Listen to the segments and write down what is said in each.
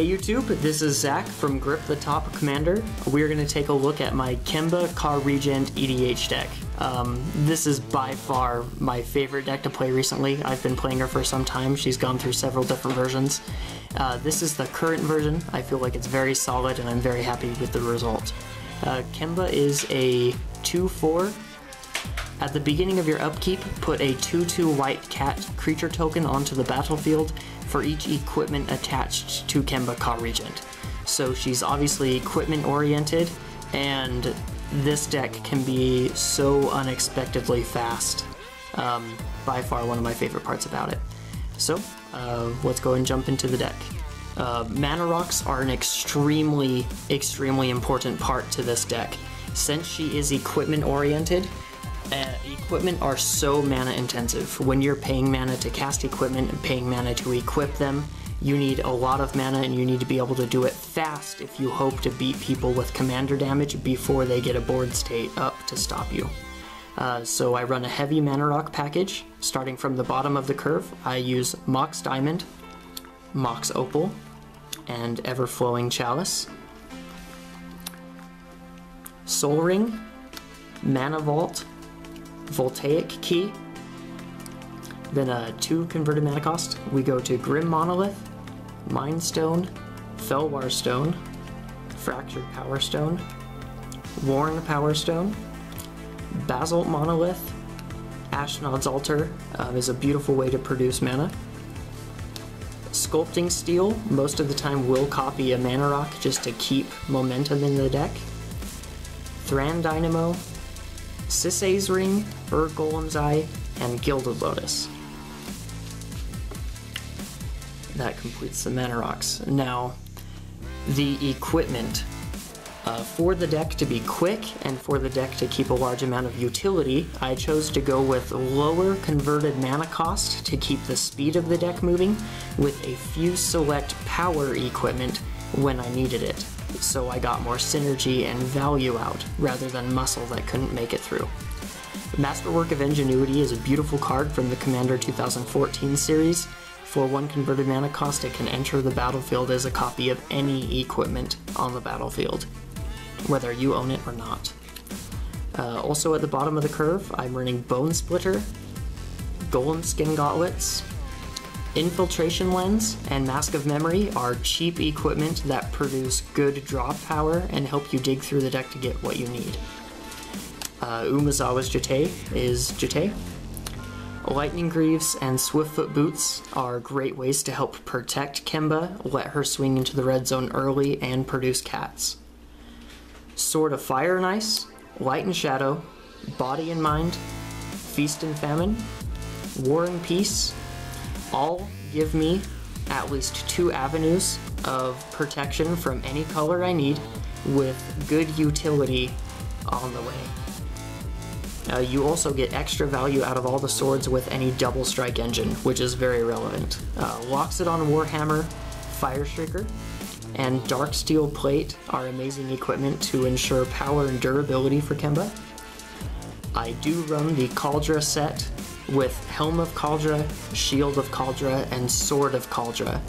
Hey YouTube, this is Zach from Grip the Top Commander. We're going to take a look at my Kemba Kha Regent EDH deck. This is by far my favorite deck to play recently. I've been playing her for some time. She's gone through several different versions. This is the current version. I feel like it's very solid and I'm very happy with the result. Kemba is a 2/4. At the beginning of your upkeep, put a 2/2 white cat creature token onto the battlefield for each equipment attached to Kemba Kha Regent. So she's obviously equipment oriented, and this deck can be so unexpectedly fast. By far one of my favorite parts about it. So let's go and jump into the deck. Mana rocks are an extremely important part to this deck. Since she is equipment oriented, equipment are so mana intensive. When you're paying mana to cast equipment and paying mana to equip them, you need a lot of mana and you need to be able to do it fast if you hope to beat people with commander damage before they get a board state up to stop you. So I run a heavy mana rock package. Starting from the bottom of the curve, I use Mox Diamond, Mox Opal, and Everflowing Chalice, Soul Ring, Mana Vault, Voltaic Key, then 2 converted mana cost. We go to Grim Monolith, Mind Stone, Felwar Stone, Fractured Power Stone, Worn Power Stone, Basalt Monolith. Ashnod's Altar is a beautiful way to produce mana. Sculpting Steel, most of the time will copy a mana rock just to keep momentum in the deck. Thran Dynamo, Sisay's Ring, Golem's Eye, and Gilded Lotus. That completes the mana rocks. Now, the equipment. For the deck to be quick and for the deck to keep a large amount of utility, I chose to go with lower converted mana cost to keep the speed of the deck moving, with a few select power equipment when I needed it. So I got more synergy and value out, rather than muscle that couldn't make it through. Masterwork of Ingenuity is a beautiful card from the Commander 2014 series. For 1 converted mana cost, it can enter the battlefield as a copy of any equipment on the battlefield, whether you own it or not. Also at the bottom of the curve, I'm running Bone Splitter, Golem Skin Gauntlets, Infiltration Lens, and Mask of Memory are cheap equipment that produce good draw power and help you dig through the deck to get what you need. Umezawa's Jitte is Jitte. Lightning Greaves and Swiftfoot Boots are great ways to help protect Kemba, let her swing into the red zone early, and produce cats. Sword of Fire and Ice, Light and Shadow, Body and Mind, Feast and Famine, War and Peace, all give me at least 2 avenues of protection from any color I need, with good utility on the way. You also get extra value out of all the swords with any double strike engine, which is very relevant. Loxodon Warhammer, Fireshrieker, and Dark Steel Plate are amazing equipment to ensure power and durability for Kemba. I do run the Kaldra set with Helm of Kaldra, Shield of Kaldra, and Sword of Kaldra.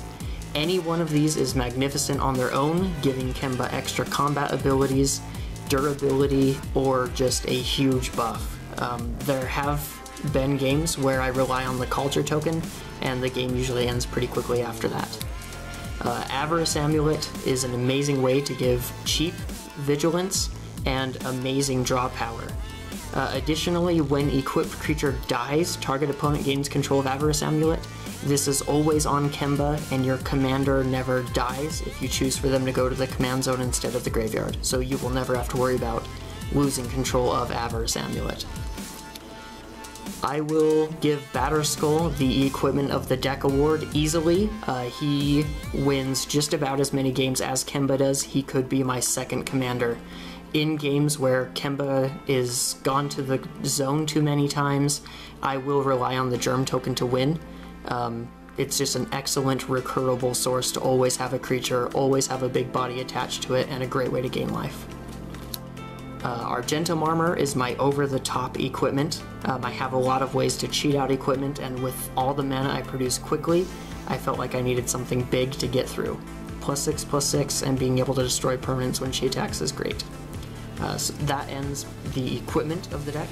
Any one of these is magnificent on their own, giving Kemba extra combat abilities, durability, or just a huge buff. There have been games where I rely on the Kaldra token, and the game usually ends pretty quickly after that. Avarice Amulet is an amazing way to give cheap vigilance and amazing draw power. Additionally, when equipped creature dies, target opponent gains control of Avarice Amulet. This is always on Kemba, and your commander never dies if you choose for them to go to the command zone instead of the graveyard, so you will never have to worry about losing control of Avarice Amulet. I will give Batterskull the Equipment of the Deck award easily. He wins just about as many games as Kemba does. He could be my second commander. In games where Kemba is gone to the zone too many times, I will rely on the Germ token to win. It's just an excellent recurrable source to always have a creature, always have a big body attached to it, and a great way to gain life. Argentum Armor is my over-the-top equipment. I have a lot of ways to cheat out equipment, and with all the mana I produce quickly, I felt like I needed something big to get through. +6/+6, and being able to destroy permanents when she attacks is great. So that ends the equipment of the deck.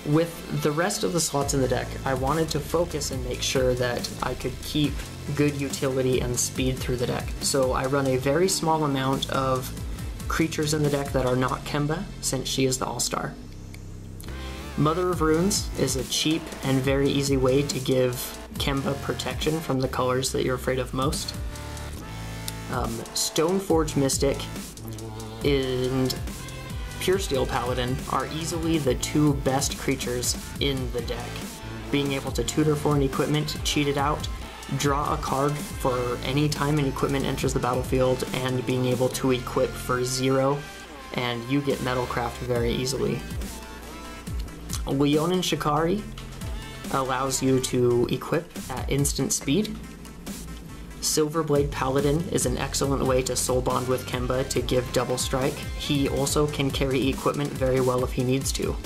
With the rest of the slots in the deck, I wanted to focus and make sure that I could keep good utility and speed through the deck. So I run a very small amount of creatures in the deck that are not Kemba, since she is the all-star. Mother of Runes is a cheap and very easy way to give Kemba protection from the colors that you're afraid of most. Stoneforge Mystic and Pure Steel Paladin are easily the two best creatures in the deck. Being able to tutor for an equipment, cheat it out, draw a card for any time an equipment enters the battlefield, and being able to equip for 0, and you get Metalcraft very easily. Leonin Shikari allows you to equip at instant speed. Silverblade Paladin is an excellent way to soul bond with Kemba to give double strike. He also can carry equipment very well if he needs to.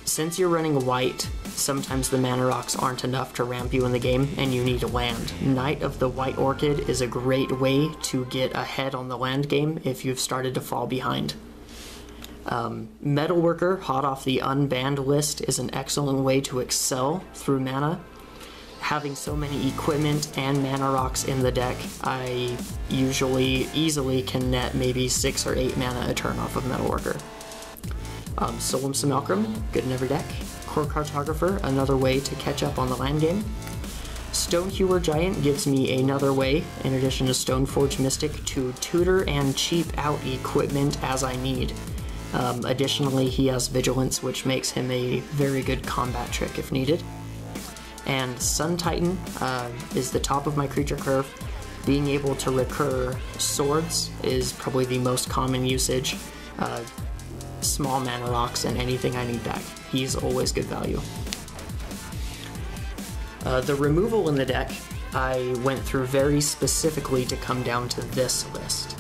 Since you're running white, sometimes the mana rocks aren't enough to ramp you in the game and you need land. Knight of the White Orchid is a great way to get ahead on the land game if you've started to fall behind. Metalworker, hot off the unbanned list, is an excellent way to excel through mana. Having so many equipment and mana rocks in the deck, I usually easily can net maybe 6 or 8 mana a turn off of Metalworker. Solemn Simulacrum, good in every deck. Core Cartographer, another way to catch up on the land game. Stonehewer Giant gives me another way, in addition to Stoneforge Mystic, to tutor and cheap out equipment as I need. Additionally, he has Vigilance, which makes him a very good combat trick if needed. And Sun Titan is the top of my creature curve. Being able to recur swords is probably the most common usage. Small mana rocks and anything I need back. He's always good value. The removal in the deck, I went through very specifically to come down to this list.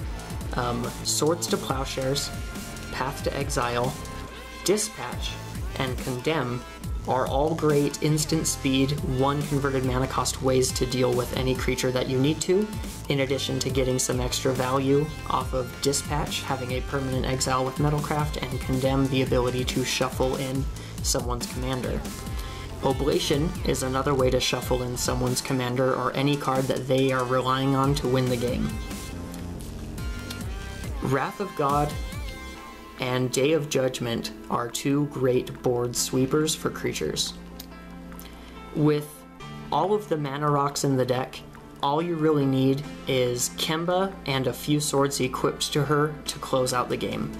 Swords to Plowshares, Path to Exile, Dispatch, and Condemn are all great instant speed, 1 converted mana cost ways to deal with any creature that you need to, in addition to getting some extra value off of Dispatch, having a permanent exile with Metalcraft, and Condemn, the ability to shuffle in someone's commander. Oblation is another way to shuffle in someone's commander or any card that they are relying on to win the game. Wrath of God and Day of Judgment are two great board sweepers for creatures. With all of the mana rocks in the deck, all you really need is Kemba and a few swords equipped to her to close out the game.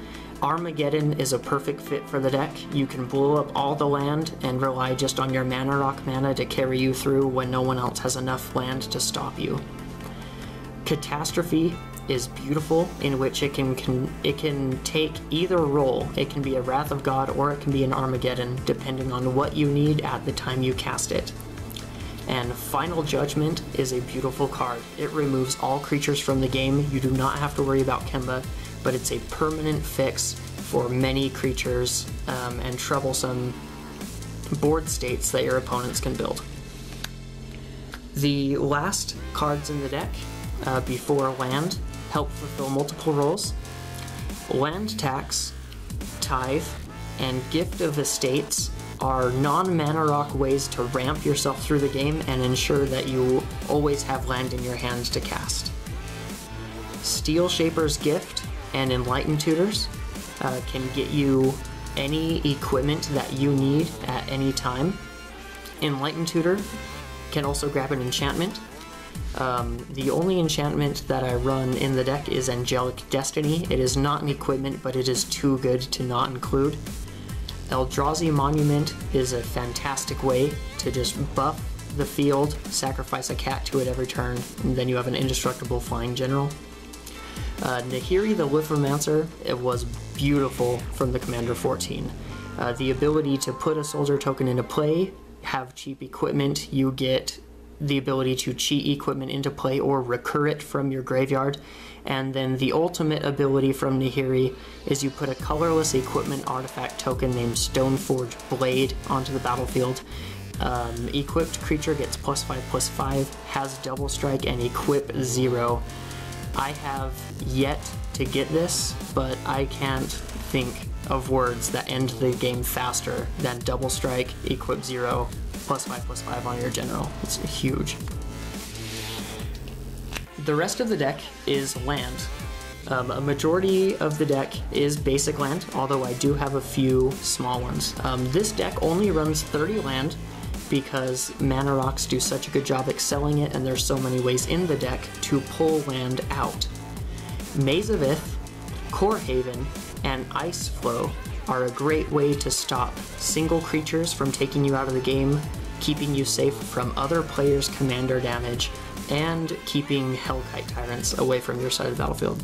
Armageddon is a perfect fit for the deck. You can blow up all the land and rely just on your mana rock mana to carry you through when no one else has enough land to stop you. Catastrophe is beautiful, in which it can take either role. It can be a Wrath of God or it can be an Armageddon, depending on what you need at the time you cast it. And Final Judgment is a beautiful card. It removes all creatures from the game. You do not have to worry about Kemba, but it's a permanent fix for many creatures and troublesome board states that your opponents can build. The last cards in the deck before land help fulfill multiple roles. Land Tax, Tithe, and Gift of Estates are non-mana rock ways to ramp yourself through the game and ensure that you always have land in your hand to cast. Steel Shaper's Gift and Enlightened Tutors can get you any equipment that you need at any time. Enlightened Tutor can also grab an enchantment. The only enchantment that I run in the deck is Angelic Destiny. It is not an equipment, but it is too good to not include. Eldrazi Monument is a fantastic way to just buff the field, sacrifice a cat to it every turn, and then you have an indestructible flying general. Nahiri the Lithomancer, it was beautiful from the Commander 14. The ability to put a soldier token into play, have cheap equipment, you get the ability to cheat equipment into play or recur it from your graveyard. And then the ultimate ability from Nahiri is you put a colorless equipment artifact token named Stoneforge Blade onto the battlefield. Equipped creature gets +5/+5, has double strike, and equip 0. I have yet to get this, but I can't think of words that end the game faster than double strike, equip 0, +5/+5 on your general. It's huge. The rest of the deck is land. A majority of the deck is basic land, although I do have a few small ones. This deck only runs 30 land because Mana Rocks do such a good job excelling it, and there's so many ways in the deck to pull land out. Maze of Ith, Core Haven, and Ice Flow are a great way to stop single creatures from taking you out of the game, keeping you safe from other players' commander damage, and keeping Hellkite Tyrants away from your side of the battlefield.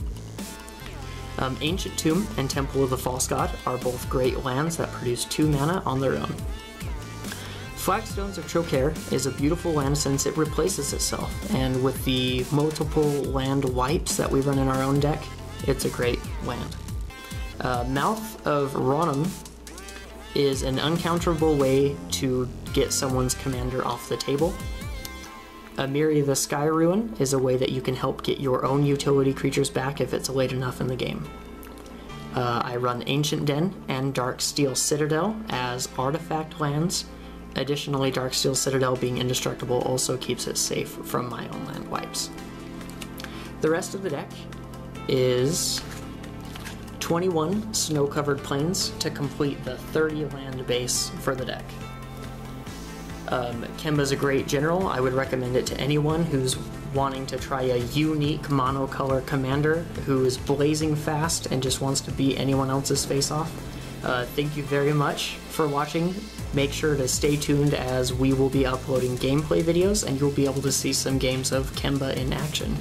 Ancient Tomb and Temple of the False God are both great lands that produce 2 mana on their own. Flagstones of Trocaire is a beautiful land since it replaces itself, and with the multiple land wipes that we run in our own deck, it's a great land. Mouth of Ronum is an uncounterable way to get someone's commander off the table. Amiri the Sky Ruin is a way that you can help get your own utility creatures back if it's late enough in the game. I run Ancient Den and Darksteel Citadel as artifact lands. Additionally, Darksteel Citadel being indestructible also keeps it safe from my own land wipes. The rest of the deck is 21 snow-covered plains to complete the 30 land base for the deck. Kemba's a great general. I would recommend it to anyone who's wanting to try a unique monocolor commander who is blazing fast and just wants to beat anyone else's face-off. Thank you very much for watching. Make sure to stay tuned as we will be uploading gameplay videos and you'll be able to see some games of Kemba in action.